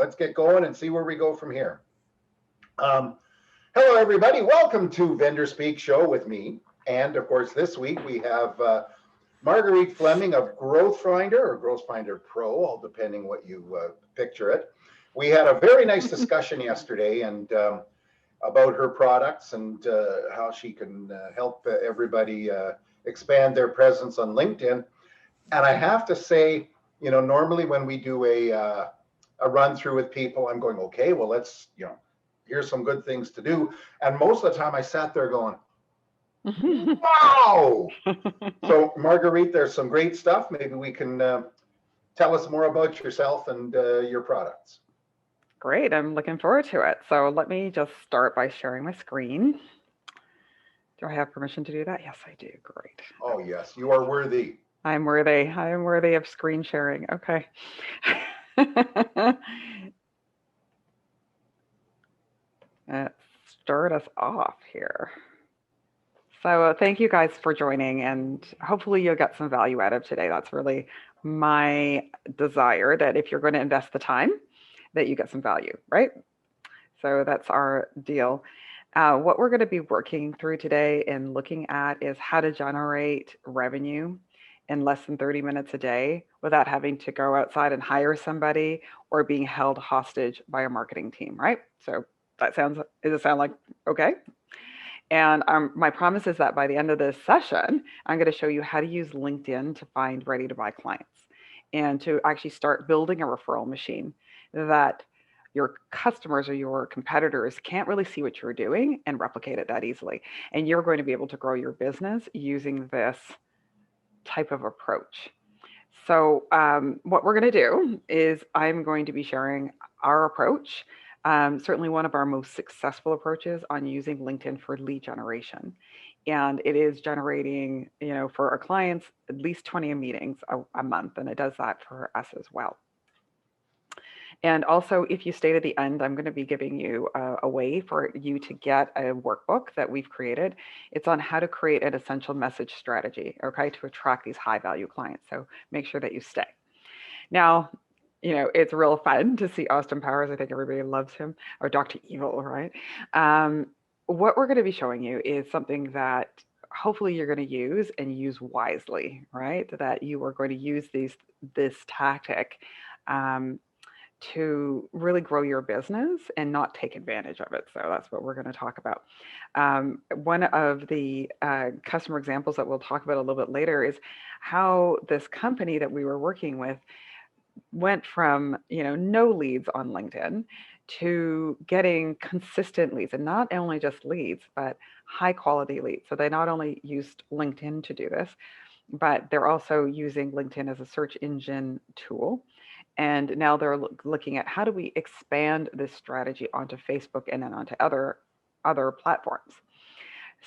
let's get going and see where we go from here. Um, Hello, everybody. Welcome to Vendor Speak Show with me. And of course, this week we have Marguerite Fleming of Growth Finder or Growth Finder Pro, all depending what you picture it. We had a very nice discussion yesterday and about her products and how she can help everybody expand their presence on LinkedIn. And I have to say, normally when we do a run through with people, I'm going, okay, well, let's, here's some good things to do. And most of the time I sat there going, wow. So Marguerite, there's some great stuff. Maybe we can tell us more about yourself and your products. Great, I'm looking forward to it. So let me just start by sharing my screen. Do I have permission to do that? Yes, I do. Great. Oh, yes, you are worthy. I'm worthy. I am worthy of screen sharing. Okay. Let's start us off here. So thank you guys for joining, and hopefully you'll get some value out of today. That's really my desire, that if you're going to invest the time, that you get some value, right? So that's our deal. What we're going to be working through today and looking at is how to generate revenue in less than 30 minutes a day without having to go outside and hire somebody or being held hostage by a marketing team, right? So does it sound like okay? And my promise is that by the end of this session, I'm going to show you how to use LinkedIn to find ready to buy clients and to actually start building a referral machine that your customers or your competitors can't really see what you're doing and replicate it that easily. And you're going to be able to grow your business using this type of approach. So, what we're going to do is I'm going to be sharing our approach. Certainly, one of our most successful approaches on using LinkedIn for lead generation. And it is generating, for our clients, at least 20 meetings a month. And it does that for us as well. And also, if you stay to the end, I'm going to be giving you a way for you to get a workbook that we've created. It's on how to create an essential message strategy, okay, to attract these high value clients. So make sure that you stay. Now, it's real fun to see Austin Powers. I think everybody loves him, or Dr. Evil, right? What we're going to be showing you is something that hopefully you're going to use and use wisely, right? That you are going to use this tactic um, to really grow your business and not take advantage of it. So that's what we're going to talk about. One of the customer examples that we'll talk about a little bit later is how this company that we were working with went from no leads on LinkedIn to getting consistent leads, and not only just leads but high quality leads. So they not only used LinkedIn to do this, but they're also using LinkedIn as a search engine tool. And now they're looking at how do we expand this strategy onto Facebook and then onto other platforms.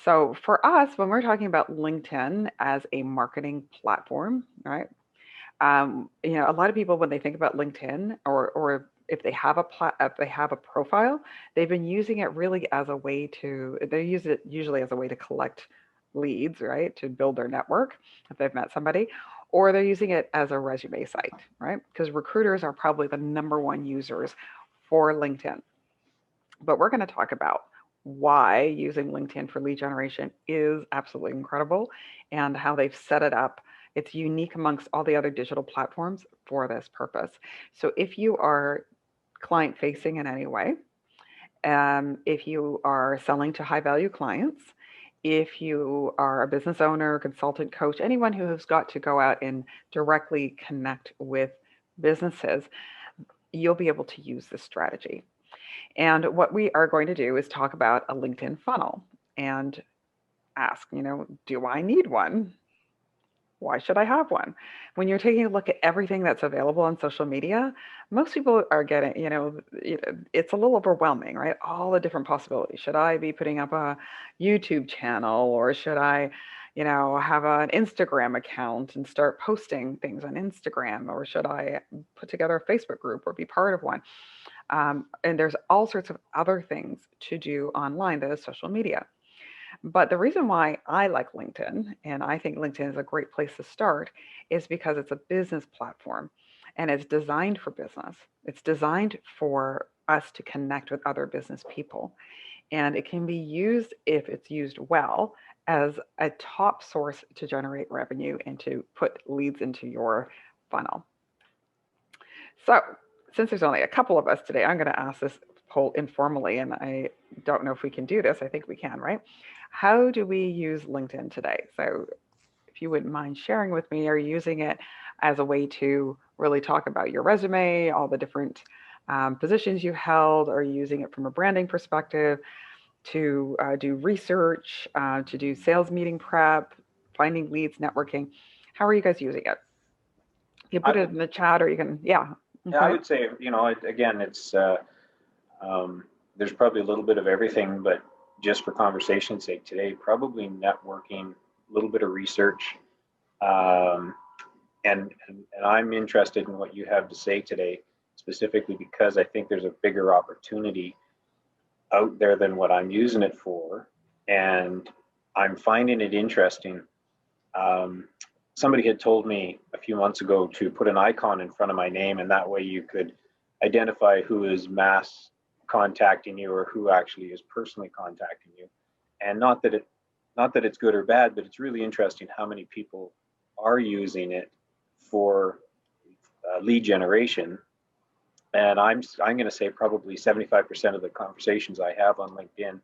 So for us, when we're talking about LinkedIn as a marketing platform, right? A lot of people, when they think about LinkedIn, or if they have a profile, they've been using it really as a way to they use it usually as a way to collect leads, right? To build their network if they've met somebody, or they're using it as a resume site, right? Because recruiters are probably the number one users for LinkedIn. But we're going to talk about why using LinkedIn for lead generation is absolutely incredible and how they've set it up. It's unique amongst all the other digital platforms for this purpose. So if you are client facing in any way, if you are selling to high value clients, if you are a business owner, consultant, coach, anyone who has got to go out and directly connect with businesses, you'll be able to use this strategy. And what we are going to do is talk about a LinkedIn funnel and ask, do I need one? Why should I have one? When you're taking a look at everything that's available on social media, most people are getting, it's a little overwhelming, right? All the different possibilities. Should I be putting up a YouTube channel, or should I, have an Instagram account and start posting things on Instagram, or should I put together a Facebook group or be part of one? And there's all sorts of other things to do online that is social media. But the reason why I like LinkedIn, and I think LinkedIn is a great place to start, is because it's a business platform. and it's designed for business. It's designed for us to connect with other business people. And it can be used, if it's used well, as a top source to generate revenue and to put leads into your funnel. So, since there's only a couple of us today, I'm going to ask this poll informally, and I don't know if we can do this. I think we can, right? How do we use LinkedIn today? So, if you wouldn't mind sharing with me, are you using it as a way to really talk about your resume, all the different positions you held? Are you using it from a branding perspective to do research, to do sales meeting prep, finding leads, networking? How are you guys using it? You I put it in the chat, or you can, yeah. I Okay. would say, again, it's there's probably a little bit of everything, but just for conversation's sake today, probably networking, a little bit of research, um, and I'm interested in what you have to say today, specifically because I think there's a bigger opportunity out there than what I'm using it for, and I'm finding it interesting. Um, Somebody had told me a few months ago to put an icon in front of my name, and that way you could identify who is mass contacting you or who actually is personally contacting you. And not that it's good or bad, but it's really interesting how many people are using it for lead generation. And I'm going to say probably 75% of the conversations I have on LinkedIn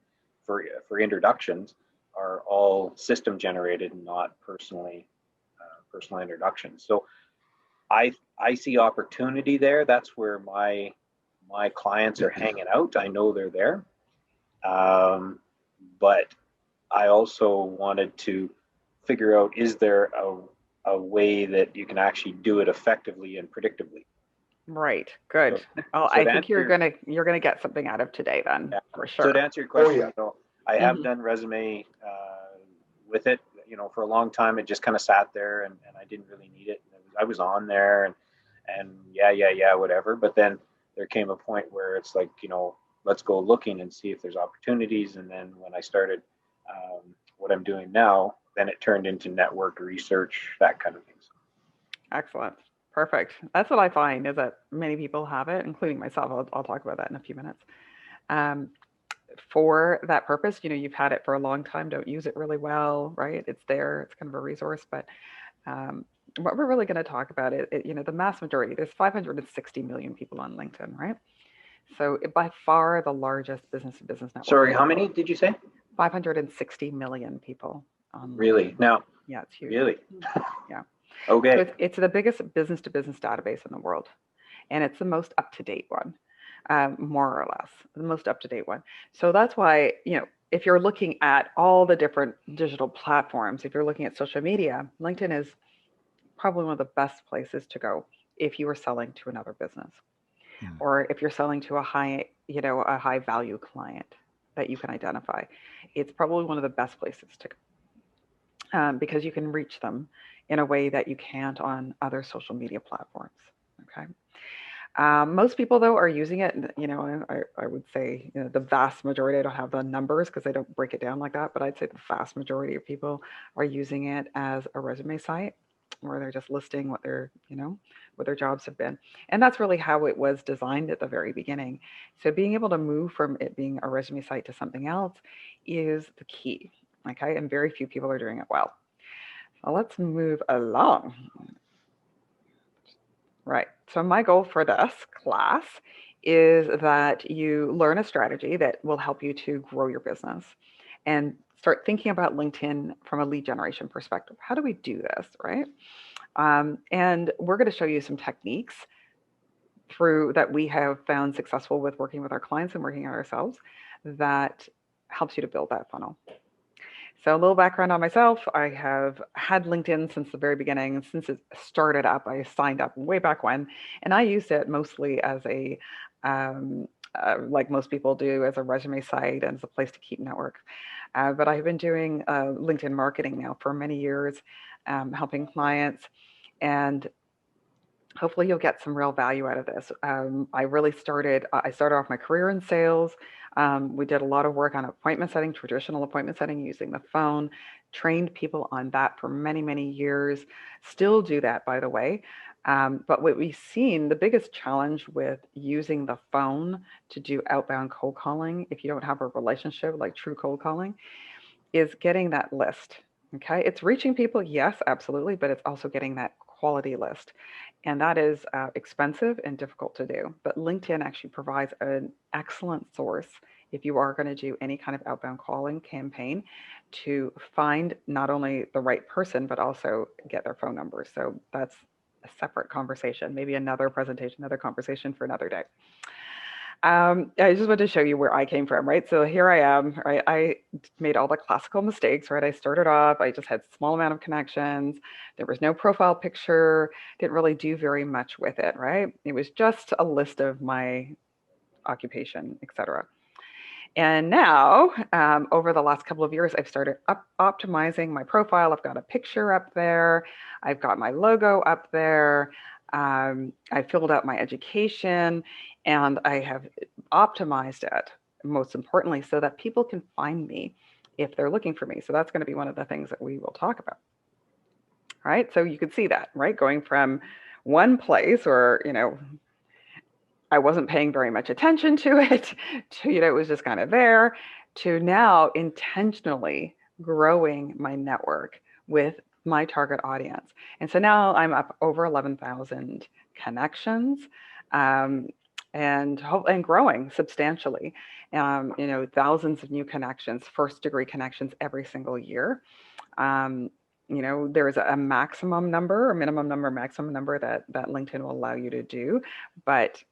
for introductions are all system generated and not personal introductions. So I see opportunity there. That's where my clients are hanging out. I know they're there, but I also wanted to figure out, is there a way that you can actually do it effectively and predictably? Right. Good. So, Well, so I to think answer your you're gonna get something out of today then, Yeah. for So to sure. answer your Oh, question, yeah. I have Hmm. done resume with it. For a long time, it just kind of sat there, and I didn't really need it. I was on there, and yeah, whatever. But then there came a point where it's like, let's go looking and see if there's opportunities. And then when I started what I'm doing now, then it turned into network research, that kind of things. Excellent. Perfect. That's what I find is that many people have it, including myself. I'll talk about that in a few minutes. Um, for that purpose, you've had it for a long time. Don't use it really well, right? It's there. It's kind of a resource, but um, what we're really going to talk about the mass majority. There's 560 million people on LinkedIn, right? So by far the largest business-to-business network in Sorry, the how world. many did you say? 560 million people on Really? LinkedIn. Now, Yeah, it's huge. really? Yeah. So Okay. it's the biggest business-to-business database in the world, and it's the most up-to-date one, more or less, the most up-to-date one. So that's why, if you're looking at all the different digital platforms, if you're looking at social media, LinkedIn is probably one of the best places to go if you are selling to another business, or if you're selling to a high value client that you can identify. It's probably one of the best places to go, because you can reach them in a way that you can't on other social media platforms. Okay. Most people, though, are using it. I would say, the vast majority. I don't have the numbers because I don't break it down like that, but I'd say the vast majority of people are using it as a resume site, where they're just listing what their jobs have been, and that's really how it was designed at the very beginning. So being able to move from it being a resume site to something else is the key. Okay, and very few people are doing it well. So let's move along. Right. So my goal for this class is that you learn a strategy that will help you to grow your business and start thinking about LinkedIn from a lead generation perspective. How do we do this, right? And we're going to show you some techniques through that we have found successful with working with our clients and working on ourselves that helps you to build that funnel. So a little background on myself. I have had LinkedIn since the very beginning. Since it started up, I signed up way back when, and I used it mostly as like most people do, as a resume site and as a place to keep network. But I've been doing LinkedIn marketing now for many years, helping clients, and hopefully you'll get some real value out of this. I started off my career in sales. We did a lot of work on appointment setting, traditional appointment setting, using the phone, trained people on that for many, many years. Still do that, by the way. But what we've seen, the biggest challenge with using the phone to do outbound cold calling, if you don't have a relationship like true cold calling, is getting that list. Okay. It's reaching people, yes, absolutely, but it's also getting that quality list. And that is expensive and difficult to do. But LinkedIn actually provides an excellent source if you are going to do any kind of outbound calling campaign to find not only the right person, but also get their phone number. So that's a separate conversation, maybe another presentation, another conversation for another day. I just want to show you where I came from, right? So here I am, right? I made all the classical mistakes, right? I started off, I just had small amount of connections. There was no profile picture, didn't really do very much with it, right? It was just a list of my occupation, etc. And now, over the last couple of years, I've started optimizing my profile. I've got a picture up there. I've got my logo up there. I filled out my education and I have optimized it, most importantly, so that people can find me if they're looking for me. So that's going to be one of the things that we will talk about. Right. So you can see that, right? Going from one place where, I wasn't paying very much attention to it, to, it was just kind of there, to now intentionally growing my network with my target audience. And so now I'm up over 11,000 connections, and growing substantially. Thousands of new connections, first degree connections every single year. There's a maximum number, a minimum number, maximum number that LinkedIn will allow you to do, but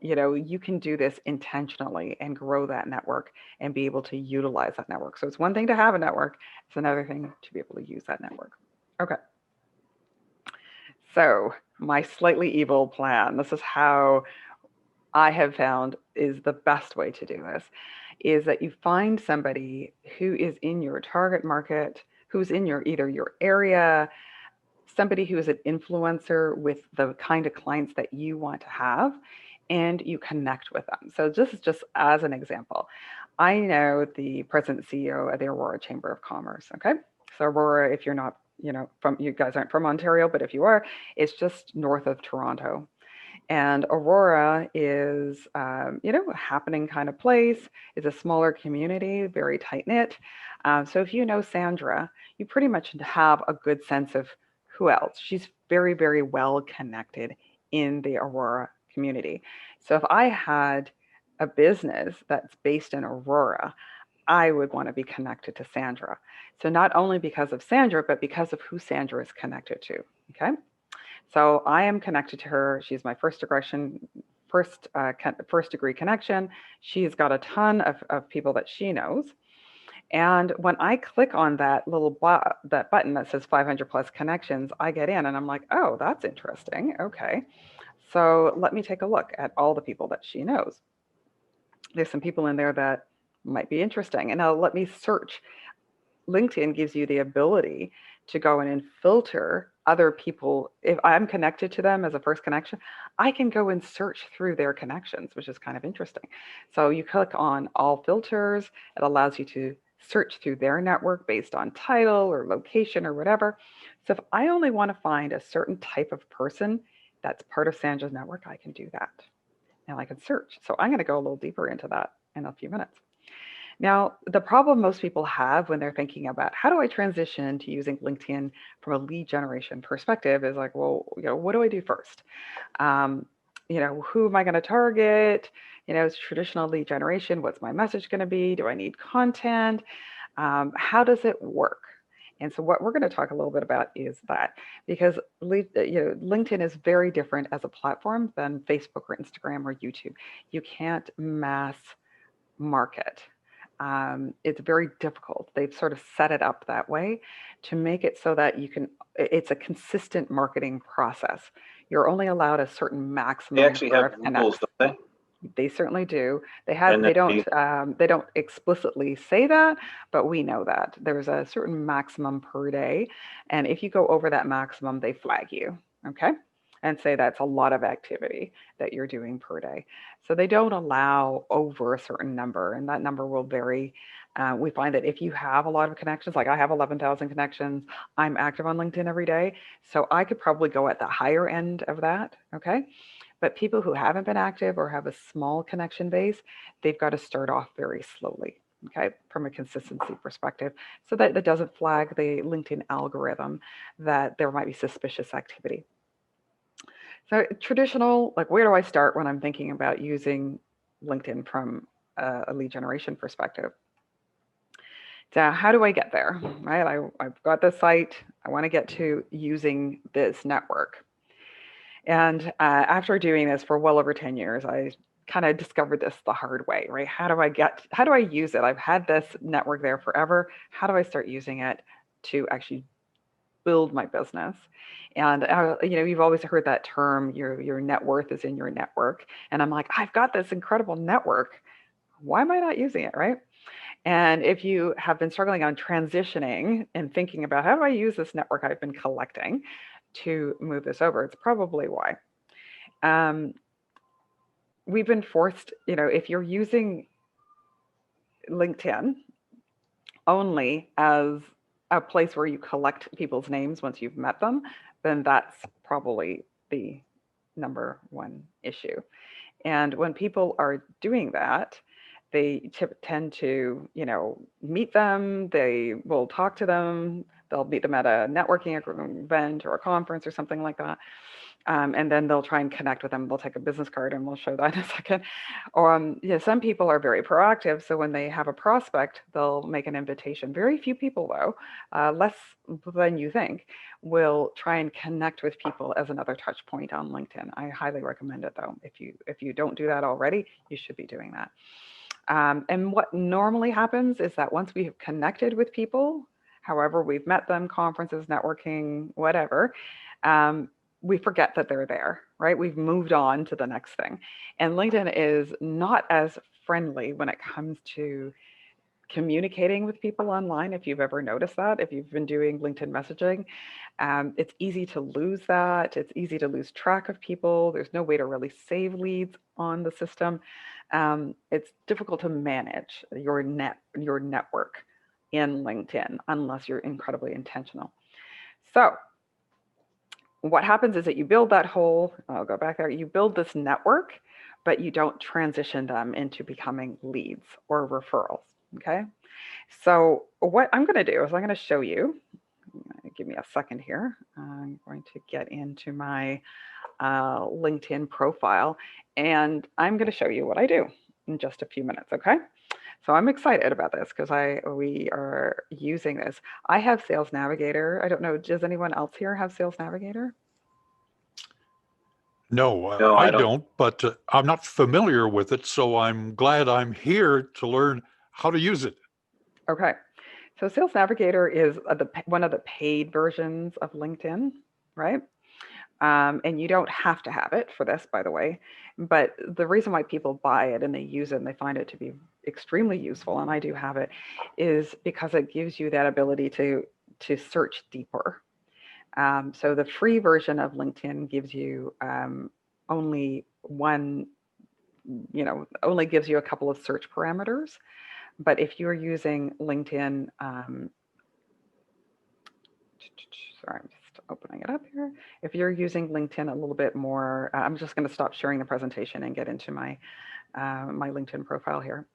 you can do this intentionally and grow that network and be able to utilize that network. So it's one thing to have a network, it's another thing to be able to use that network. Okay. So my slightly evil plan, this is how I have found is the best way to do this, is that you find somebody who is in your target market, who's in either your area, somebody who is an influencer with the kind of clients that you want to have, and you connect with them. So just as an example, I know the president and CEO of the Aurora Chamber of Commerce. Okay. So Aurora, if you're not, you guys aren't from Ontario, but if you are, it's just north of Toronto. And Aurora is, a happening kind of place. It's a smaller community, very tight knit. So if you know Sandra, you pretty much have a good sense of who else. She's very, very well connected in the Aurora community. So if I had a business that's based in Aurora, I would want to be connected to Sandra. So not only because of Sandra, but because of who Sandra is connected to. Okay. So I am connected to her. She's my first degree connection. She's got a ton of people that she knows. And when I click on that little that button that says 500 plus connections, I get in and I'm like, oh, that's interesting. Okay. So let me take a look at all the people that she knows. There's some people in there that might be interesting. And now let me search. LinkedIn gives you the ability to go in and filter other people. If I'm connected to them as a first connection, I can go and search through their connections, which is kind of interesting. So you click on all filters. It allows you to search through their network based on title or location or whatever. So if I only want to find a certain type of person that's part of Sandra's network, I can do that. Now I can search. So I'm going to go a little deeper into that in a few minutes. Now, the problem most people have when they're thinking about how do I transition to using LinkedIn from a lead generation perspective is like, well, what do I do first? Who am I going to target? It's traditional lead generation. What's my message going to be? Do I need content? How does it work? And so what we're going to talk a little bit about is that because LinkedIn is very different as a platform than Facebook or Instagram or YouTube. You can't mass market. It's very difficult. They've sort of set it up that way to make it so that it's a consistent marketing process. You're only allowed a certain maximum. They actually have rules, don't they? They certainly do. They don't explicitly say that, but we know that there's a certain maximum per day. And if you go over that maximum, they flag you. Okay. and say that's a lot of activity that you're doing per day. So they don't allow over a certain number, and that number will vary. We find that if you have a lot of connections, like I have 11,000 connections, I'm active on LinkedIn every day. So I could probably go at the higher end of that. Okay. But people who haven't been active or have a small connection base, they've got to start off very slowly. Okay, from a consistency perspective, so that doesn't flag the LinkedIn algorithm that there might be suspicious activity. So traditional, like where do I start when I'm thinking about using LinkedIn from a lead generation perspective? So how do I get there, right? I've got the site. I want to get to using this network. And after doing this for well over 10 years, I kind of discovered this the hard way, right? How do I use it? I've had this network there forever. How do I start using it to actually build my business? And you've always heard that term, your net worth is in your network. And I'm like, I've got this incredible network. Why am I not using it, right? And if you have been struggling on transitioning and thinking about how do I use this network I've been collecting to move this over, it's probably why. We've been forced, if you're using LinkedIn only as a place where you collect people's names once you've met them, then that's probably the number one issue. And when people are doing that, they tend to, meet them, they will talk to them, they'll meet them at a networking event or a conference or something like that. And then they'll try and connect with them. They'll take a business card, and we'll show that in a second. Or some people are very proactive. So when they have a prospect, they'll make an invitation. Very few people, though, less than you think, will try and connect with people as another touch point on LinkedIn. I highly recommend it, though. If you don't do that already, you should be doing that. And what normally happens is that once we have connected with people, however we've met them, conferences, networking, whatever, we forget that they're there, right? We've moved on to the next thing. And LinkedIn is not as friendly when it comes to communicating with people online. If you've ever noticed that, if you've been doing LinkedIn messaging, it's easy to lose that. It's easy to lose track of people. There's no way to really save leads on the system. It's difficult to manage your network in LinkedIn unless you're incredibly intentional. So what happens is that you build that whole, I'll go back there, you build this network, but you don't transition them into becoming leads or referrals, okay? So what I'm gonna do is I'm gonna show you, give me a second here. I'm going to get into my LinkedIn profile, and I'm gonna show you what I do in just a few minutes, okay? So I'm excited about this because we are using this. I have Sales Navigator. I don't know, does anyone else here have Sales Navigator? No, No, I I don't. don't, but I'm not familiar with it, so I'm glad I'm here to learn how to use it. Okay. So Sales Navigator is one of the paid versions of LinkedIn, right? And you don't have to have it for this, by the way. But the reason why people buy it and they use it and they find it to be extremely useful, and I do have it, is because it gives you that ability to search deeper. So the free version of LinkedIn gives you only one, only gives you a couple of search parameters. But if you're using LinkedIn, sorry, I'm just opening it up here. If you're using LinkedIn a little bit more, I'm just going to stop sharing the presentation and get into my my LinkedIn profile here.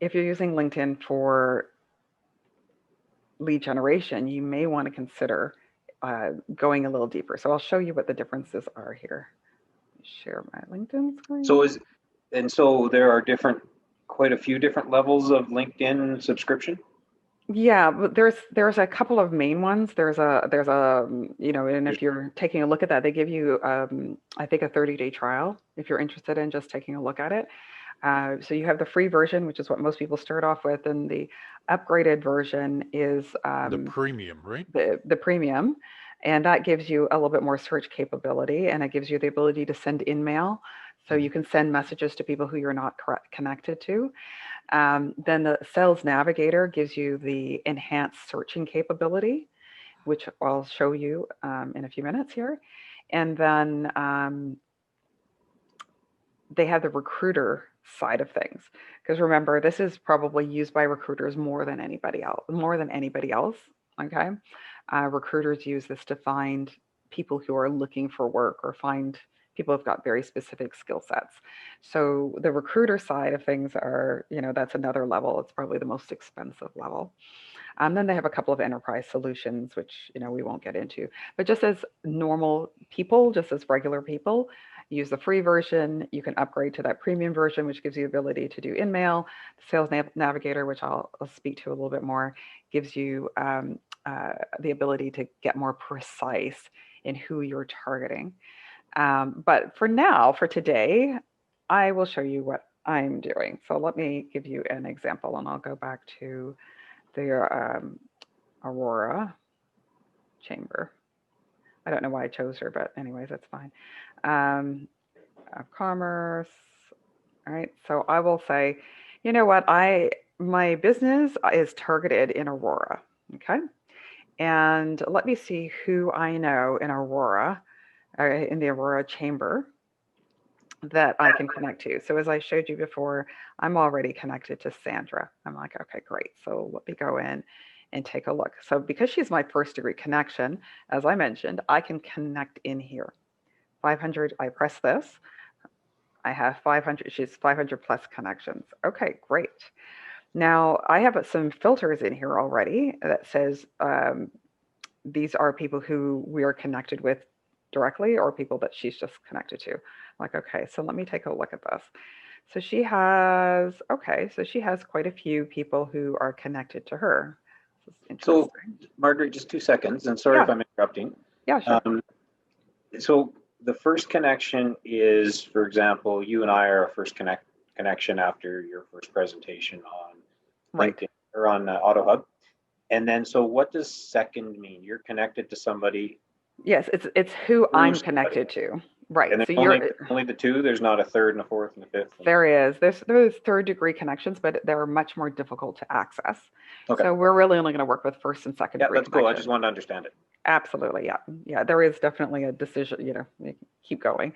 If you're using LinkedIn for lead generation, you may want to consider going a little deeper. So I'll show you what the differences are here. Share my LinkedIn screen. So there are quite a few different levels of LinkedIn subscription. Yeah, but there's a couple of main ones. There's a and if you're taking a look at that, they give you I think a 30-day trial if you're interested in just taking a look at it. So you have the free version, which is what most people start off with, and the upgraded version is The premium, right? the premium, and that gives you a little bit more search capability, and it gives you the ability to send in-mail, so you can send messages to people who you're not connected to. Then the Sales Navigator gives you the enhanced searching capability. which I'll show you in a few minutes here. And then they have the recruiter side of things. Because remember, this is probably used by recruiters more than anybody else. Okay. Recruiters use this to find people who are looking for work or find people who've got very specific skill sets. So the recruiter side of things are, that's another level. It's probably the most expensive level. Then they have a couple of enterprise solutions, which we won't get into. But just as normal people, just as regular people, use the free version. You can upgrade to that premium version, which gives you the ability to do InMail. The Sales Navigator, which I'll speak to a little bit more, gives you the ability to get more precise in who you're targeting. But for now, for today, I will show you what I'm doing. So let me give you an example, and I'll go back to the Aurora chamber. I don't know why I chose her, but anyways, that's fine. Commerce. All right. So I will say, you know what? My business is targeted in Aurora. Okay. And let me see who I know in Aurora, in the Aurora chamber that I can connect to. So as I showed you before, I'm already connected to Sandra. I'm like, okay, great. So let me go in and take a look. So because she's my first degree connection, as I mentioned, I can connect in here. 500, I press this. I have 500, she's 500 plus connections. Okay, great. Now I have some filters in here already that says these are people who we are connected with directly or people that she's just connected to. I'm like, okay, so let me take a look at this. So she has quite a few people who are connected to her. This is interesting. So, Margaret, just 2 seconds, and sorry if I'm interrupting. Yeah, sure. So the first connection is, for example, you and I are a first connection after your first presentation on LinkedIn or on AutoHub. And then, so what does second mean? You're connected to somebody. Yes, it's who I'm connected to. Right. And so only the two. There's not a third and a fourth and a fifth. There is. There's third degree connections, but they're much more difficult to access. Okay. So we're really only going to work with first and second degree. Yeah, that's cool. I just wanted to understand it. Absolutely. Yeah. Yeah. There is definitely a decision, you can keep going.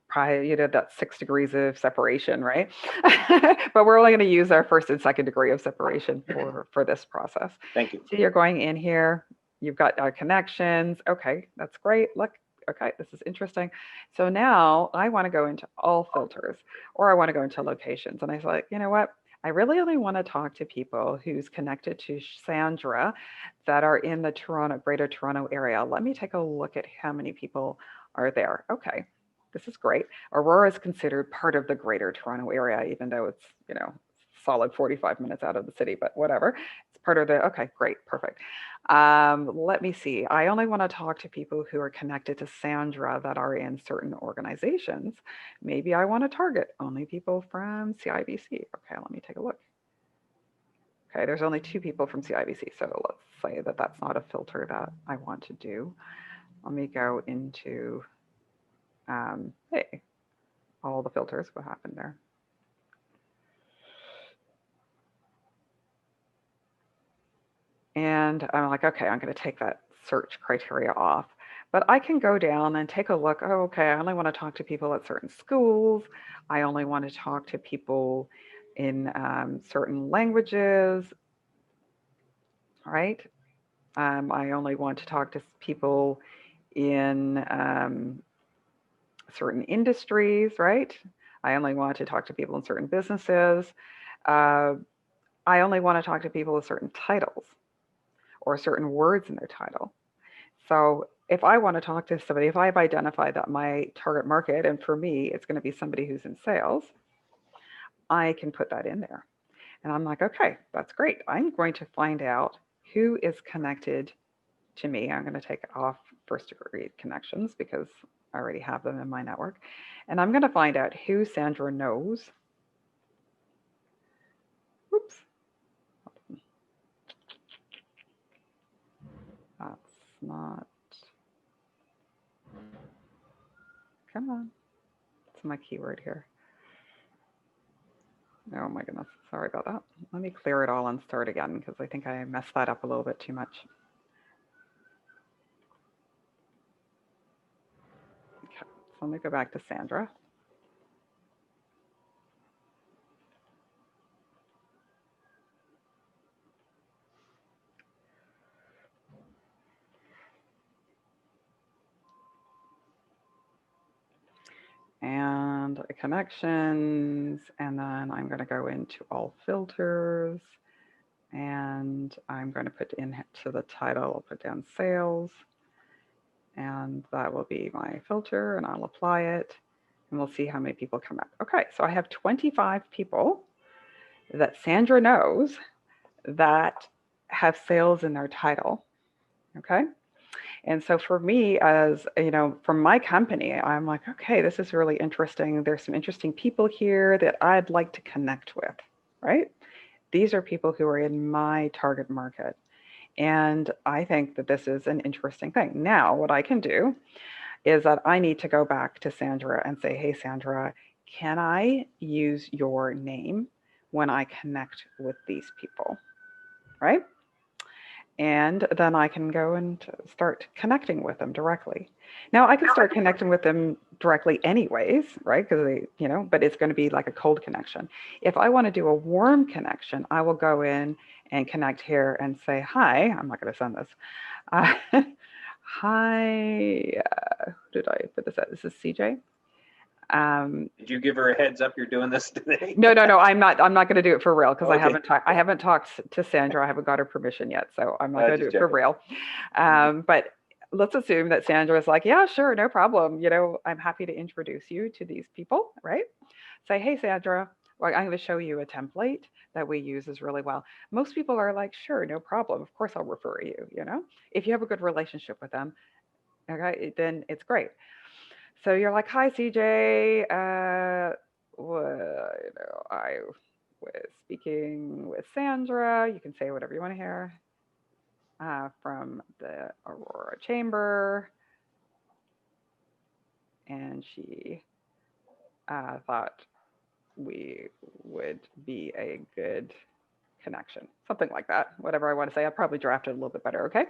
Probably, that's 6 degrees of separation, right? But we're only going to use our first and second degree of separation for this process. Thank you. So you're going in here, you've got our connections. Okay, that's great. Look, okay, this is interesting. So now I want to go into all filters, or I want to go into locations. And I was like, you know what? I really only want to talk to people who's connected to Sandra that are in the Greater Toronto area. Let me take a look at how many people are there. Okay, this is great. Aurora is considered part of the Greater Toronto area, even though it's, solid 45 minutes out of the city, but whatever. It's part of okay, great, perfect. Let me see. I only want to talk to people who are connected to Sandra that are in certain organizations. Maybe I want to target only people from CIBC. Okay, let me take a look. Okay, there's only 2 people from CIBC. So let's say that that's not a filter that I want to do. Let me go into, hey, all the filters, what happened there? And I'm like, okay, I'm going to take that search criteria off. But I can go down and take a look. Oh, okay, I only want to talk to people at certain schools. I only want to talk to people in certain languages, right? I only want to talk to people in certain industries, right? I only want to talk to people in certain businesses. I only want to talk to people with certain titles or certain words in their title. So if I want to talk to somebody, if I've identified that my target market, and for me, it's going to be somebody who's in sales, I can put that in there. And I'm like, okay, that's great. I'm going to find out who is connected to me. I'm going to take off first degree connections because I already have them in my network. And I'm going to find out who Sandra knows. Oops. That's not, come on. That's my keyword here. Oh my goodness, sorry about that. Let me clear it all and start again because I think I messed that up a little bit too much. let me go back to Sandra. And connections, and then I'm going to go into all filters, and I'm going to put into the title, I'll put down sales, and that will be my filter, and I'll apply it, and we'll see how many people come up. Okay, so I have 25 people that Sandra knows that have sales in their title. Okay. And so for me, as you know, from my company, I'm like, okay, this is really interesting. There's some interesting people here that I'd like to connect with, right? These are people who are in my target market. And I think that this is an interesting thing. Now, what I can do is that I need to go back to Sandra and say, hey, Sandra, can I use your name when I connect with these people, right? And then I can go and start connecting with them directly. Now I can start connecting with them directly anyways, right? Because they, you know, but it's going to be like a cold connection. If I want to do a warm connection, I will go in and connect here and say, hi, I'm not going to send this. Hi, who did I put this at? This is CJ. Did you give her a heads up you're doing this today? No, I'm not going to do it for real because Okay. I haven't talked to Sandra. I haven't got her permission yet, so I'm not going to do it for real. But let's assume that Sandra is like, yeah, sure, no problem. You know, I'm happy to introduce you to these people, right? Say, hey, Sandra, well, I'm going to show you a template that we use is really well. Most people are like, sure, no problem. Of course, I'll refer you. You know, if you have a good relationship with them, okay, then it's great. So you're like, hi, CJ. Well, you know, I was speaking with Sandra. You can say whatever you want to hear from the Aurora Chamber. And she thought we would be a good connection, something like that. Whatever I want to say, I'll probably draft it a little bit better. Okay.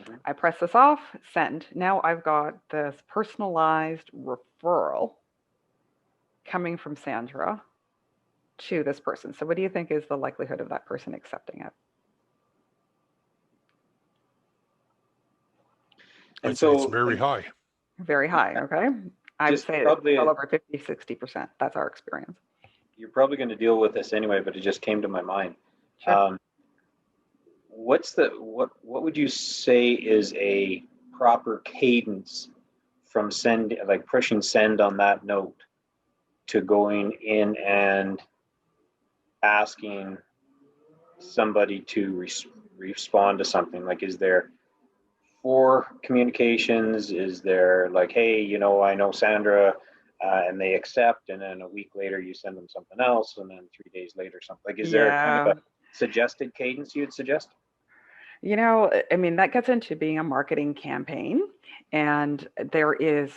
Mm-hmm. I press this off, send. Now I've got this personalized referral coming from Sandra to this person. So what do you think is the likelihood of that person accepting it? And so it's very high. Very high. Okay. I would say probably well over 50, 60%. That's our experience. You're probably going to deal with this anyway, but it just came to my mind. Sure. What would you say is a proper cadence from send, like pushing send on that note to going in and asking somebody to respond to something? Like, is there 4 communications? Is there like, hey, you know, I know Sandra, and they accept, and then a week later you send them something else, and then 3 days later something? Like, is there kind of a suggested cadence you'd suggest? You know, I mean, that gets into being a marketing campaign, and there is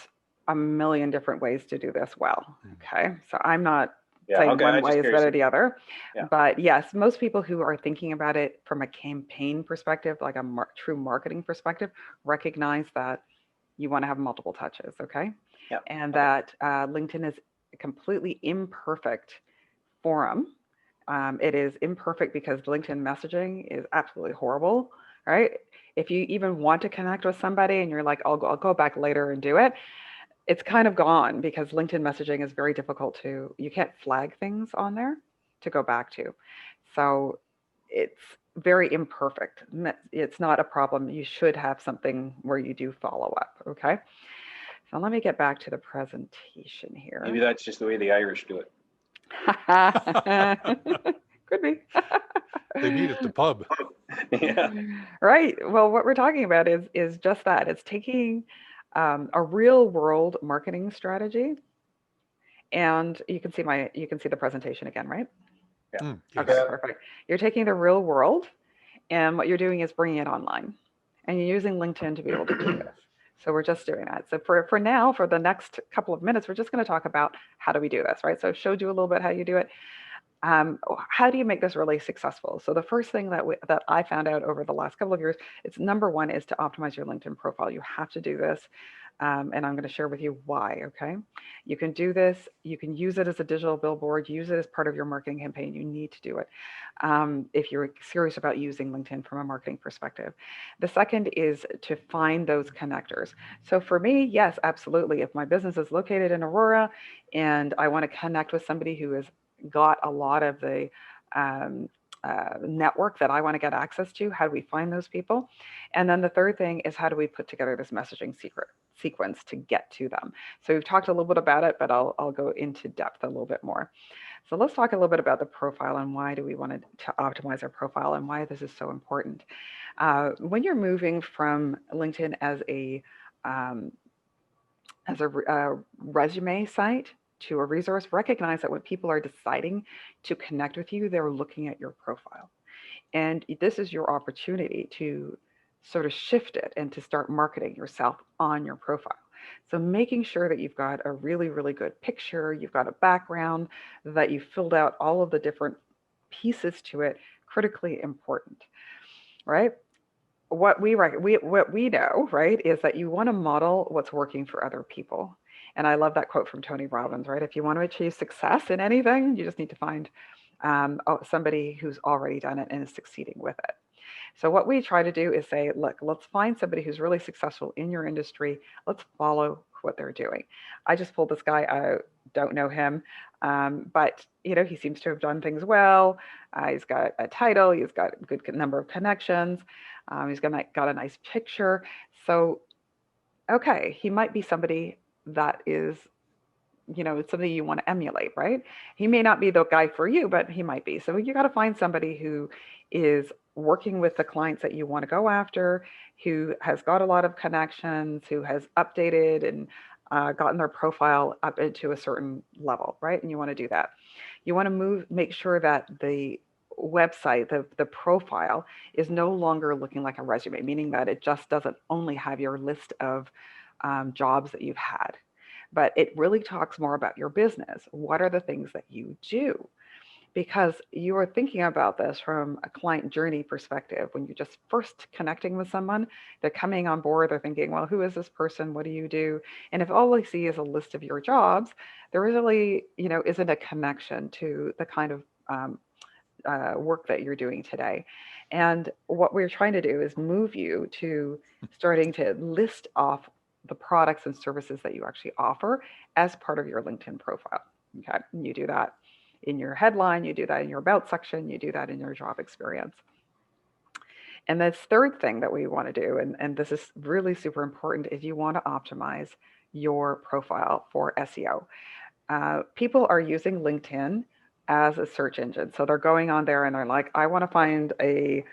a million different ways to do this well. Okay. So I'm not saying one way is better than the other. Yeah. But yes, most people who are thinking about it from a campaign perspective, like a true marketing perspective, recognize that you want to have multiple touches. Okay. Yeah. And that LinkedIn is a completely imperfect forum. It is imperfect because LinkedIn messaging is absolutely horrible, right? If you even want to connect with somebody and you're like, I'll go back later and do it, it's kind of gone because LinkedIn messaging is very difficult you can't flag things on there to go back to. So it's very imperfect. It's not a problem. You should have something where you do follow up, okay? So let me get back to the presentation here. Maybe that's just the way the Irish do it. Could be. They meet at the pub. Yeah. Right. Well, what we're talking about is just that. It's taking a real world marketing strategy, and you can see the presentation again, right? Yeah. Yes. Okay. Perfect. You're taking the real world, and what you're doing is bringing it online, and you're using LinkedIn to be able to do this. So we're just doing that. So for now, for the next couple of minutes, we're just going to talk about how do we do this, right? So I've showed you a little bit how you do it. how do you make this really successful? So the first thing that I found out over the last couple of years, it's number one is to optimize your LinkedIn profile. You have to do this. And I'm going to share with you why. Okay. You can do this. You can use it as a digital billboard, use it as part of your marketing campaign. You need to do it if you're serious about using LinkedIn from a marketing perspective. The second is to find those connectors. So for me, yes, absolutely. If my business is located in Aurora and I want to connect with somebody who has got a lot of the network that I want to get access to, how do we find those people? And then the third thing is how do we put together this messaging sequence to get to them? So we've talked a little bit about it, but I'll go into depth a little bit more. So let's talk a little bit about the profile and why do we want to optimize our profile and why this is so important. When you're moving from LinkedIn as a resume site to a resource, recognize that when people are deciding to connect with you, they're looking at your profile. And this is your opportunity to sort of shift it and to start marketing yourself on your profile. So making sure that you've got a really, really good picture, you've got a background, that you've filled out all of the different pieces to it, critically important, right? What we know, right, is that you want to model what's working for other people. And I love that quote from Tony Robbins, right? If you want to achieve success in anything, you just need to find somebody who's already done it and is succeeding with it. So what we try to do is say, look, let's find somebody who's really successful in your industry. Let's follow what they're doing. I just pulled this guy out, don't know him, but he seems to have done things well. He's got a title, he's got a good number of connections, he's got a nice picture. So, okay, he might be somebody that is it's something you want to emulate, right? He may not be the guy for you, but he might be. So you got to find somebody who is working with the clients that you want to go after, who has got a lot of connections, who has updated and gotten their profile up into a certain level, right? And you want to do that. You want to make sure that the website, the profile is no longer looking like a resume, meaning that it just doesn't only have your list of jobs that you've had, but it really talks more about your business. What are the things that you do? Because you are thinking about this from a client journey perspective. When you're just first connecting with someone, they're coming on board, they're thinking, well, who is this person? What do you do? And if all they see is a list of your jobs, there really, isn't a connection to the kind of work that you're doing today. And what we're trying to do is move you to starting to list off the products and services that you actually offer as part of your LinkedIn profile. Okay. And you do that in your headline, you do that in your about section, you do that in your job experience. And this third thing that we want to do, and this is really super important, is you want to optimize your profile for SEO. People are using LinkedIn as a search engine. So they're going on there and they're like, I want to find a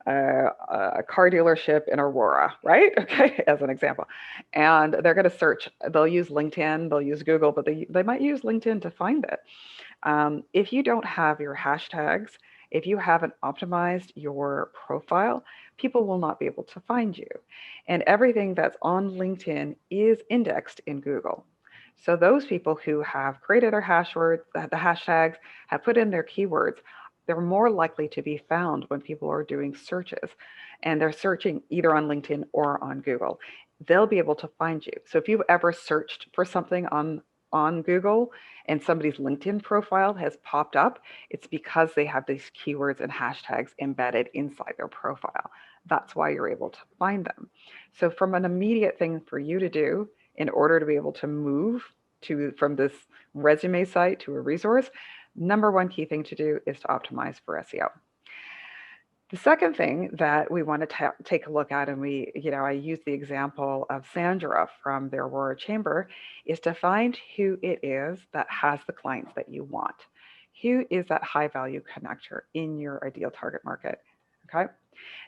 car dealership in Aurora, right? Okay, as an example. And they're going to search. They'll use LinkedIn, they'll use Google, but they might use LinkedIn to find it. If you don't have your hashtags, if you haven't optimized your profile, people will not be able to find you. And everything that's on LinkedIn is indexed in Google. So those people who have created their the hashtags, have put in their keywords, they're more likely to be found when people are doing searches and they're searching either on LinkedIn or on Google. They'll be able to find you. So if you've ever searched for something on Google and somebody's LinkedIn profile has popped up, it's because they have these keywords and hashtags embedded inside their profile. That's why you're able to find them. So from an immediate thing for you to do in order to be able to move from this resume site to a resource, number one key thing to do is to optimize for SEO. The second thing that we want to take a look at, and I use the example of Sandra from the Aurora Chamber, is to find who it is that has the clients that you want. Who is that high value connector in your ideal target market? Okay.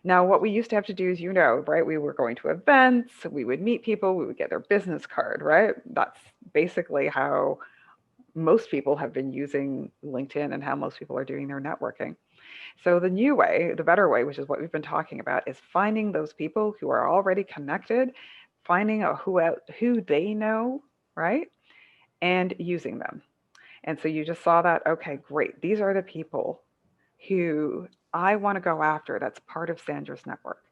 Now, what we used to have to do is, right, we were going to events, we would meet people, we would get their business card, right? That's basically how most people have been using LinkedIn and how most people are doing their networking. So the new way, the better way, which is what we've been talking about, is finding those people who are already connected, finding out who they know, right? And using them. And so you just saw that, okay, great. These are the people who I want to go after. That's part of Sandra's network.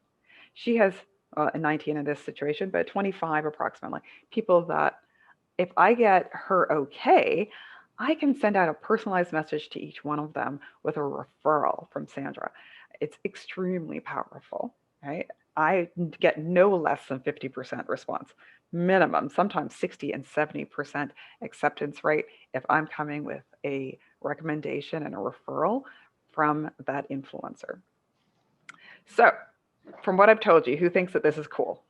She has 19 in this situation, but 25 approximately people that if I get her okay, I can send out a personalized message to each one of them with a referral from Sandra. It's extremely powerful, right? I get no less than 50% response minimum, sometimes 60 and 70% acceptance rate if I'm coming with a recommendation and a referral from that influencer. So, from what I've told you, who thinks that this is cool?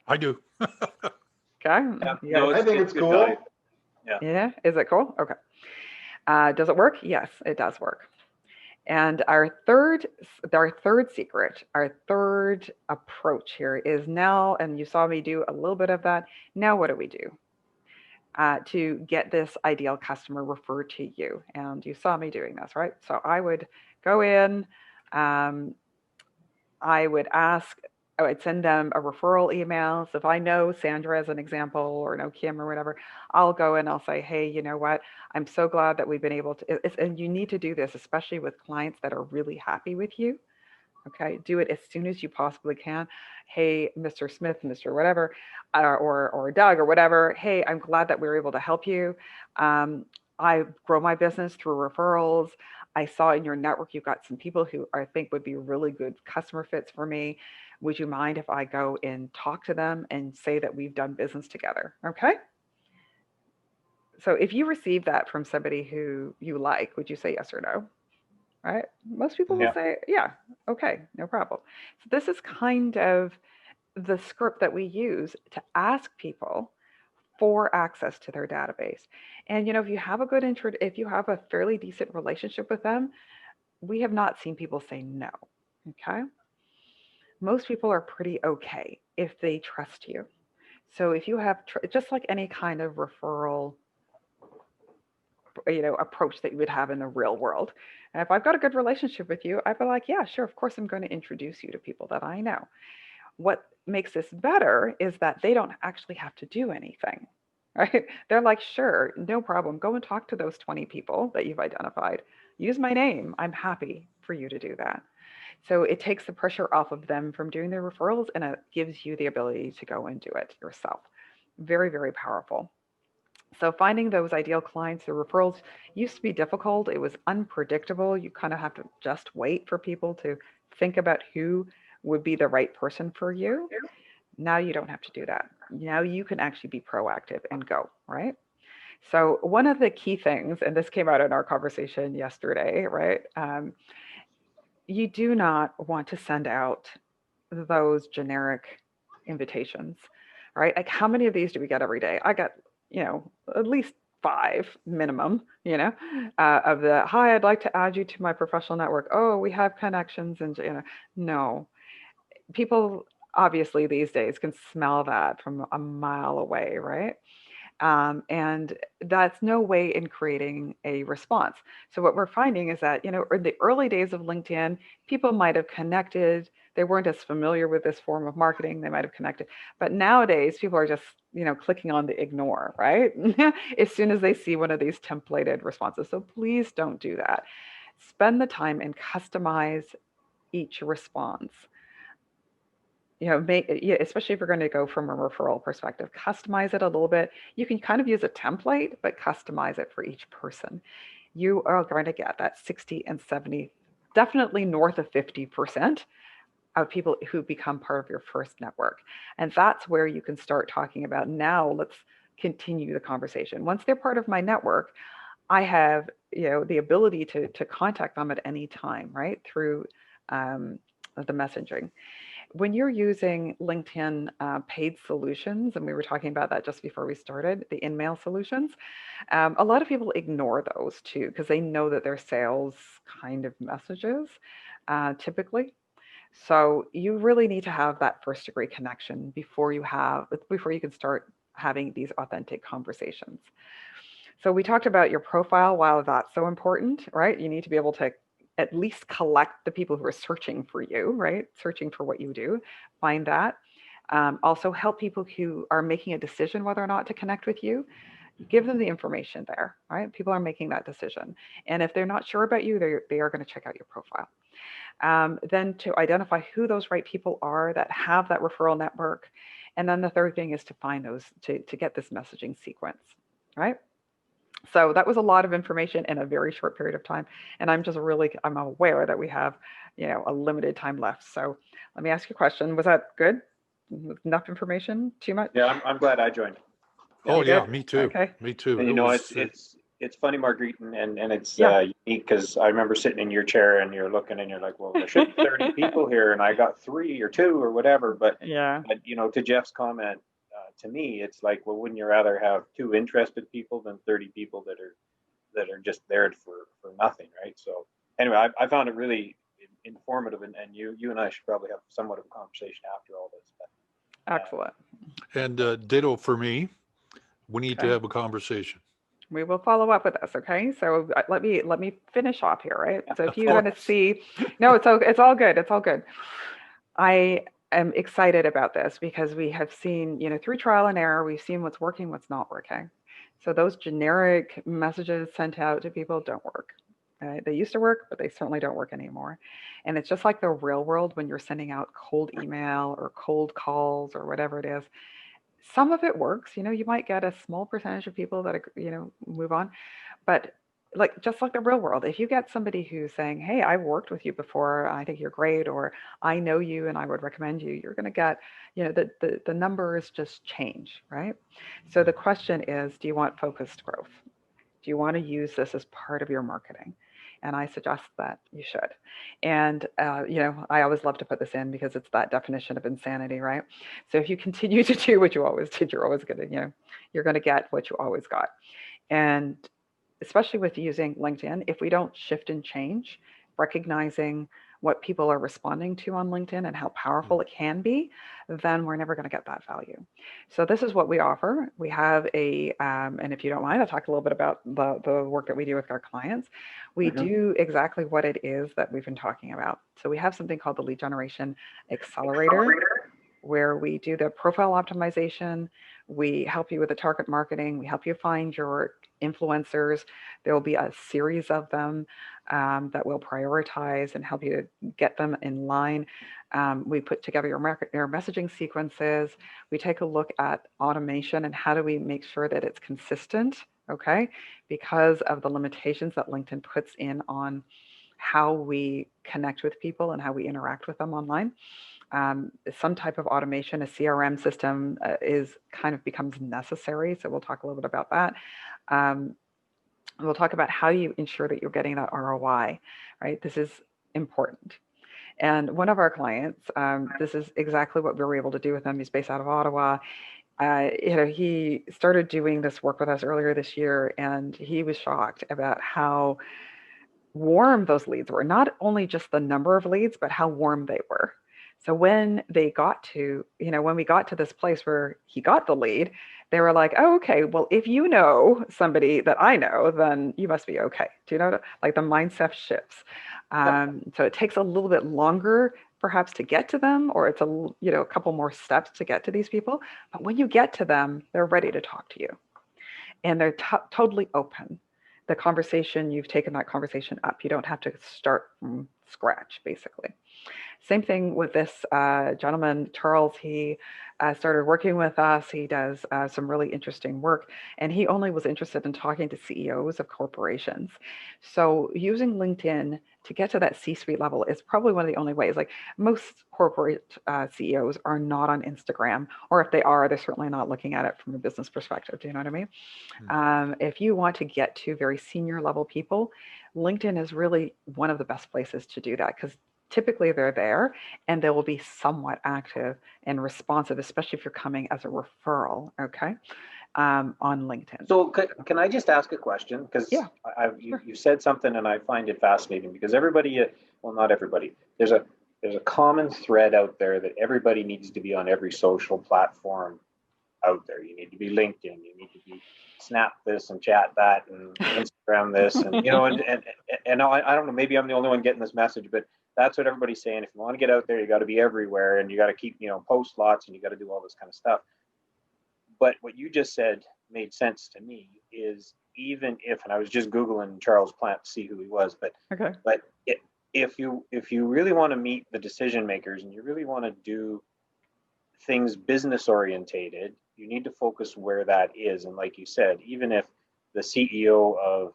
I do. Okay. Yeah, You no, guys, I think it's good cool. value. Yeah. yeah, is it cool? Okay. Does it work? Yes, it does work. And our third secret, our third approach here is now, and you saw me do a little bit of that. Now, what do we do to get this ideal customer referred to you? And you saw me doing this, right? So I would go in, um, I would ask, I would send them a referral email. So if I know Sandra as an example or know Kim or whatever, I'll go and I'll say, hey, you know what? I'm so glad that we've been able to, and you need to do this, especially with clients that are really happy with you. Okay, do it as soon as you possibly can. Hey, Mr. Smith, Mr. Whatever, or Doug or whatever. Hey, I'm glad that we were able to help you. Um, I grow my business through referrals. I saw in your network you've got some people who I think would be really good customer fits for me. Would you mind if I go and talk to them and say that we've done business together? Okay. So if you receive that from somebody who you like, would you say yes or no? Right? Most people will Yeah. say, yeah, okay, no problem. So this is kind of the script that we use to ask people for access to their database. And if you have a good intro, if you have a fairly decent relationship with them, we have not seen people say no. Okay. Most people are pretty okay if they trust you. So if you have just like any kind of referral approach that you would have in the real world. And if I've got a good relationship with you, I'd be like, yeah, sure, of course I'm going to introduce you to people that I know. What makes this better is that they don't actually have to do anything. Right? They're like, sure, no problem. Go and talk to those 20 people that you've identified. Use my name. I'm happy for you to do that. So it takes the pressure off of them from doing their referrals and it gives you the ability to go and do it yourself. Very, very powerful. So finding those ideal clients or referrals used to be difficult. It was unpredictable. You kind of have to just wait for people to think about who would be the right person for you. Now you don't have to do that. Now you can actually be proactive and go, right? So one of the key things, and this came out in our conversation yesterday, right? You do not want to send out those generic invitations, right? Like how many of these do we get every day? I get, at least 5 minimum, of the, hi, I'd like to add you to my professional network. Oh, we have connections and, no. People obviously these days can smell that from a mile away, right? And that's no way in creating a response. So what we're finding is that, in the early days of LinkedIn, people might have connected. They weren't as familiar with this form of marketing. They might have connected. But nowadays, people are just, clicking on the ignore, right? As soon as they see one of these templated responses. So please don't do that. Spend the time and customize each response. Especially if you're going to go from a referral perspective, customize it a little bit. You can kind of use a template, but customize it for each person. You are going to get that 60 and 70, definitely north of 50% of people who become part of your first network. And that's where you can start talking about, now let's continue the conversation. Once they're part of my network, I have, the ability to contact them at any time, right? Through the messaging. When you're using LinkedIn paid solutions, and we were talking about that just before we started, the in-mail solutions, a lot of people ignore those too because they know that they're sales kind of messages typically. So you really need to have that first degree connection before you can start having these authentic conversations. So we talked about your profile. While that's so important, right? You need to be able to at least collect the people who are searching for you, right? Searching for what you do, find that. Also help people who are making a decision whether or not to connect with you. give them the information there, right? People are making that decision. And if they're not sure about you, they are going to check out your profile. Then to identify who those right people are that have that referral network. And then the third thing is to find those, to get this messaging sequence, right? So that was a lot of information in a very short period of time. And I'm aware that we have, a limited time left. So let me ask you a question. Was that good? Enough information? Too much? Yeah, I'm glad I joined. Oh, You yeah, did? me too. Okay. Me too. And It you know, was, it's funny, Marguerite, and it's Yeah. unique because I remember sitting in your chair and you're looking and you're like, well, there should be 30 people here, and I got 3 or 2 or whatever. But Yeah. to Jeff's comment, to me, it's like, well, wouldn't you rather have 2 interested people than 30 people that are just there for nothing, right? So anyway, I found it really informative, and you and I should probably have somewhat of a conversation after all this. But, Excellent. and ditto for me. We need to Okay. have a conversation. We will follow up with this, okay? So let me finish off here, right? So if you want to see, no, it's all good. It's all good. I am excited about this because we have seen, through trial and error, we've seen what's working, what's not working. So those generic messages sent out to people don't work. They used to work, but they certainly don't work anymore. And it's just like the real world when you're sending out cold email or cold calls or whatever it is. Some of it works, you might get a small percentage of people that, move on. But just like the real world, if you get somebody who's saying, hey, I've worked with you before, I think you're great, or I know you and I would recommend you, you're going to get, the numbers just change, right? So the question is, do you want focused growth? Do you want to use this as part of your marketing? And I suggest that you should. And, I always love to put this in because it's that definition of insanity, right? So if you continue to do what you always did, you're always going to, you're going to get what you always got. And especially with using LinkedIn, if we don't shift and change, recognizing what people are responding to on LinkedIn and how powerful it can be, then we're never going to get that value. So this is what we offer. We have and if you don't mind, I'll talk a little bit about the work that we do with our clients. We do exactly what it is that we've been talking about. So we have something called the Lead Generation Accelerator, where we do the profile optimization. We help you with the target marketing. We help you find your influencers. There will be a series of them that we'll prioritize and help you to get them in line. We put together your messaging sequences. We take a look at automation and how do we make sure that it's consistent, okay? Because of the limitations that LinkedIn puts in on how we connect with people and how we interact with them online. Some type of automation, a CRM system becomes necessary. So we'll talk a little bit about that. We'll talk about how you ensure that you're getting that ROI, right? This is important. And one of our clients, this is exactly what we were able to do with him. He's based out of Ottawa. He started doing this work with us earlier this year, and he was shocked about how warm those leads were. Not only just the number of leads, but how warm they were. So when we got to this place where he got the lead, they were like, oh, okay, well, if you know somebody that I know, then you must be okay. Do you know, like the mindset shifts. So it takes a little bit longer perhaps to get to them, or it's a couple more steps to get to these people. But when you get to them, they're ready to talk to you. And they're totally open. You've taken that conversation up. You don't have to start from scratch, basically. Same thing with this gentleman, Charles. He started working with us. He does some really interesting work, and he only was interested in talking to CEOs of corporations. So using LinkedIn to get to that C-suite level is probably one of the only ways. Like most corporate CEOs are not on Instagram, or if they are, they're certainly not looking at it from a business perspective. Do you know what I mean? If you want to get to very senior level people, LinkedIn is really one of the best places to do that, because typically they're there and they will be somewhat active and responsive, especially if you're coming as a referral, okay, on LinkedIn. So can I just ask a question? Because yeah, you said something and I find it fascinating, because everybody, well, not everybody, there's a common thread out there that everybody needs to be on every social platform out there. You need to be LinkedIn, you need to be Snap this and chat that and Instagram this, and and I don't know, maybe I'm the only one getting this message, but that's what everybody's saying. If you want to get out there, you got to be everywhere, and you got to keep, post lots, and you got to do all this kind of stuff. But what you just said made sense to me is, even if, and I was just Googling Charles Plant to see who he was, Okay. but if you really want to meet the decision makers and you really want to do things business orientated, you need to focus where that is. And like you said, even if the CEO of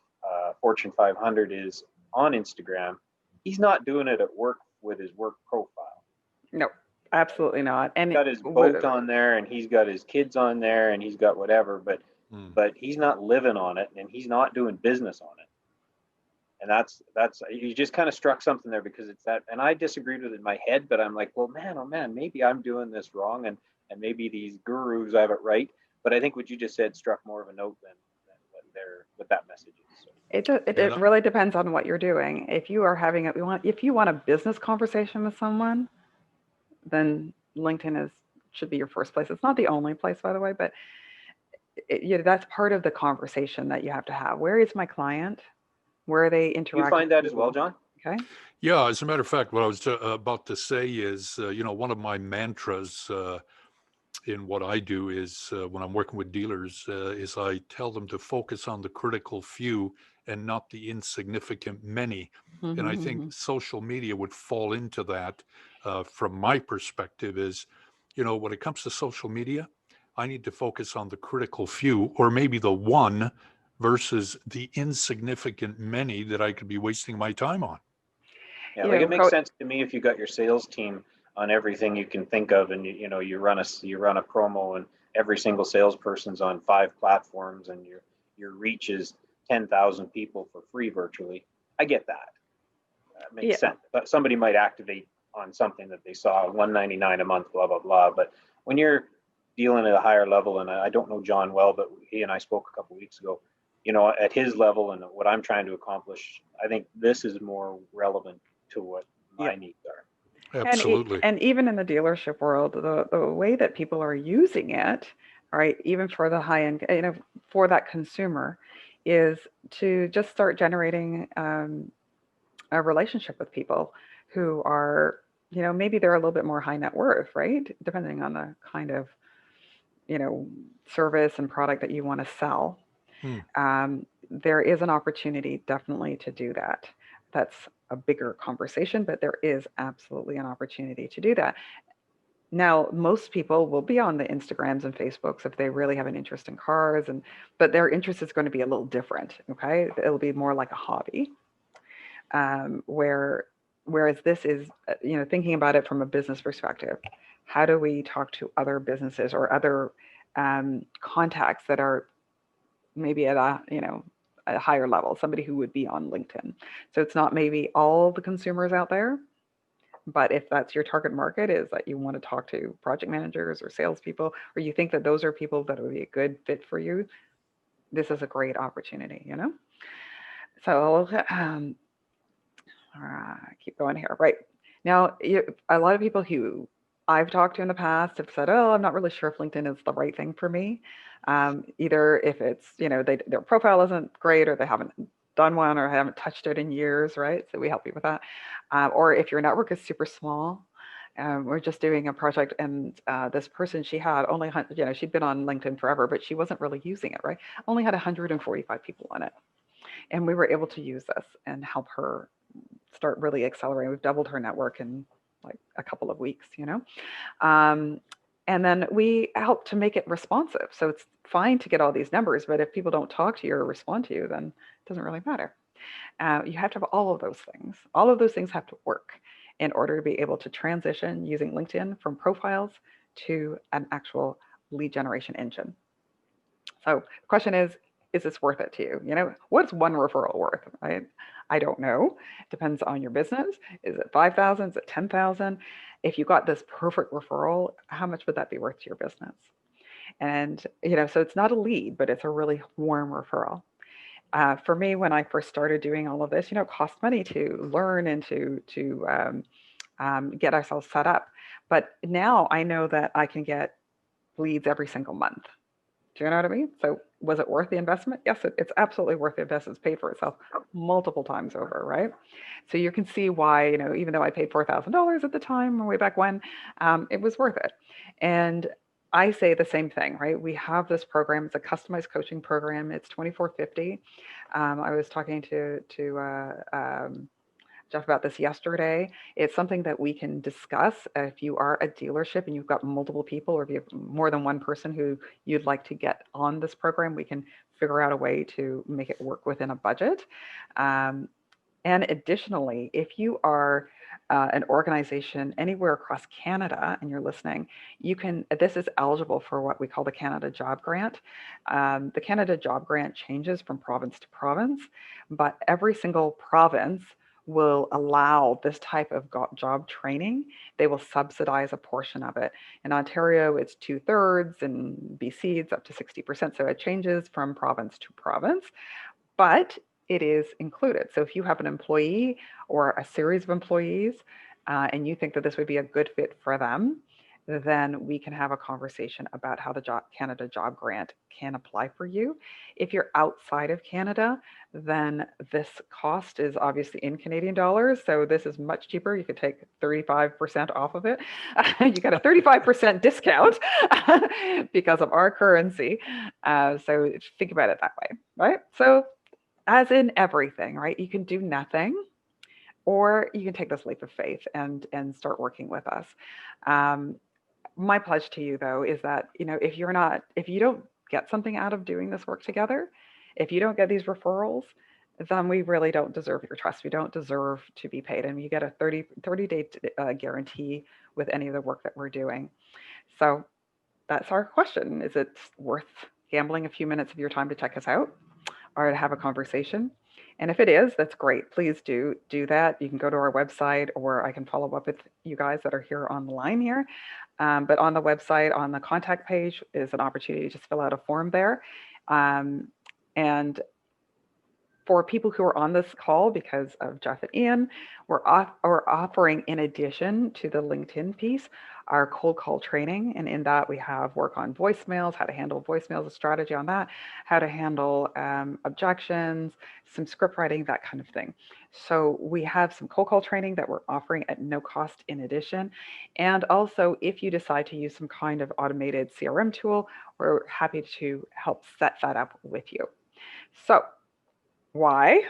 Fortune 500 is on Instagram, he's not doing it at work with his work profile. No, absolutely not. And He's got his boat on there, and he's got his kids on there, and he's got whatever, but he's not living on it, and he's not doing business on it. And that's you just kind of struck something there, because it's that, and I disagreed with it in my head, but I'm like, well, man, oh man, maybe I'm doing this wrong, and maybe these gurus have it right. But I think what you just said struck more of a note than what that message is. So. It really depends on what you're doing. If you are having if you want a business conversation with someone, then LinkedIn should be your first place. It's not the only place, by the way, but that's part of the conversation that you have to have. Where is my client? Where are they interacting? You find that as well, John? Okay. Yeah, as a matter of fact, what I was about to say is, one of my mantras in what I do is when I'm working with dealers is I tell them to focus on the critical few and not the insignificant many. And I think social media would fall into that. From my perspective is, when it comes to social media, I need to focus on the critical few, or maybe the one, versus the insignificant many that I could be wasting my time on. Yeah, like it makes sense to me if you got your sales team on everything you can think of, and you run a promo, and every single salesperson's on 5 platforms, and your reach is 10,000 people for free virtually. I get that. That makes sense. But somebody might activate on something that they saw, $199 a month, blah blah blah. But when you're dealing at a higher level, and I don't know John well, but he and I spoke a couple of weeks ago. At his level and what I'm trying to accomplish, I think this is more relevant to what my needs are. Absolutely. And even in the dealership world, the way that people are using it, right, even for the high end, for that consumer, is to just start generating a relationship with people who are, maybe they're a little bit more high net worth, right? Depending on the kind of, service and product that you want to sell. There is an opportunity definitely to do that. That's a bigger conversation, but there is absolutely an opportunity to do that. Now, most people will be on the Instagrams and Facebooks if they really have an interest in cars, but their interest is going to be a little different. Okay, it'll be more like a hobby, whereas this is, thinking about it from a business perspective. How do we talk to other businesses or other contacts that are maybe at a higher level, somebody who would be on LinkedIn. So it's not maybe all the consumers out there, but if that's your target market, is that you want to talk to project managers or salespeople, or you think that those are people that would be a good fit for you, this is a great opportunity, So keep going here. Right now, a lot of people who I've talked to in the past have said, "Oh, I'm not really sure if LinkedIn is the right thing for me." Either if it's, their profile isn't great, or they haven't done one, or haven't touched it in years, right? So we help you with that. Or if your network is super small, we're just doing a project, and this person, she had only, she'd been on LinkedIn forever, but she wasn't really using it, right? Only had 145 people on it. And we were able to use this and help her start really accelerating. We've doubled her network in like a couple of weeks, and then we help to make it responsive. So it's fine to get all these numbers, but if people don't talk to you or respond to you, then it doesn't really matter. You have to have all of those things. All of those things have to work in order to be able to transition using LinkedIn from profiles to an actual lead generation engine. So the question is this worth it to you? What's one referral worth, right? I don't know. It depends on your business. Is it 5,000? Is it 10,000? If you got this perfect referral, how much would that be worth to your business? And, so it's not a lead, but it's a really warm referral. For me, when I first started doing all of this, it cost money to learn and to get ourselves set up. But now I know that I can get leads every single month. Do you know what I mean? So was it worth the investment? Yes, it's absolutely worth the investment. It's paid for itself multiple times over, right? So you can see why, even though I paid $4,000 at the time, way back when, it was worth it. And I say the same thing, right? We have this program. It's a customized coaching program. It's 2450. I was talking to Jeff about this yesterday. It's something that we can discuss if you are a dealership and you've got multiple people, or if you have more than one person who you'd like to get on this program. We can figure out a way to make it work within a budget. Um, and additionally, if you are an organization anywhere across Canada and you're listening, this is eligible for what we call the Canada Job Grant. The Canada Job Grant changes from province to province, but every single province will allow this type of job training. They will subsidize a portion of it. In Ontario, it's 2/3, and BC, it's up to 60%. So it changes from province to province, but it is included. So if you have an employee or a series of employees and you think that this would be a good fit for them, then we can have a conversation about how the Canada Job Grant can apply for you. If you're outside of Canada, then this cost is obviously in Canadian dollars. So this is much cheaper. You could take 35% off of it. You got a 35% discount because of our currency. So think about it that way, right? So as in everything, right? You can do nothing, or you can take this leap of faith and start working with us. My pledge to you, though, is that if you don't get something out of doing this work together, if you don't get these referrals, then we really don't deserve your trust. We don't deserve to be paid, and you get a 30-day guarantee with any of the work that we're doing. So that's our question: is it worth gambling a few minutes of your time to check us out, or to have a conversation? And if it is, that's great. Please do that. You can go to our website, or I can follow up with you guys that are here on the line here. But on the website, on the contact page, is an opportunity to just fill out a form there. And for people who are on this call, because of Jeff and Ian, we're offering, in addition to the LinkedIn piece, our cold call training. And in that, we have work on voicemails, how to handle voicemails, a strategy on that, how to handle objections, some script writing, that kind of thing. So we have some cold call training that we're offering at no cost in addition. And also, if you decide to use some kind of automated CRM tool, we're happy to help set that up with you. So why?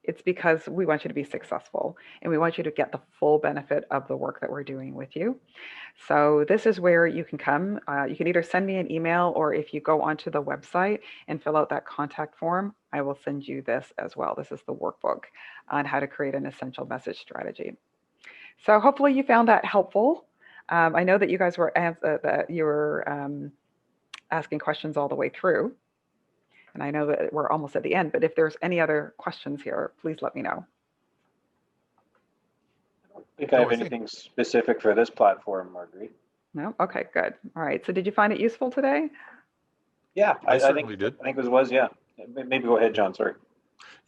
It's because we want you to be successful, and we want you to get the full benefit of the work that we're doing with you. So this is where you can come. You can either send me an email, or if you go onto the website and fill out that contact form, I will send you this as well. This is the workbook on how to create an essential message strategy. So hopefully you found that helpful. I know that you guys were asking questions all the way through. And I know that we're almost at the end, but if there's any other questions here, please let me know. I don't think I have anything specific for this platform, Marguerite. No? Okay, good. All right. So did you find it useful today? Yeah, I certainly did. I think it was, yeah. Maybe go ahead, John, sorry.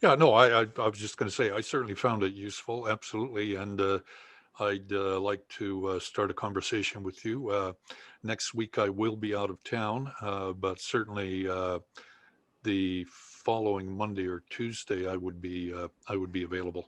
Yeah, no, I was just going to say, I certainly found it useful, absolutely. And I'd like to start a conversation with you. Next week, I will be out of town, but certainly the following Monday or Tuesday, I would be available.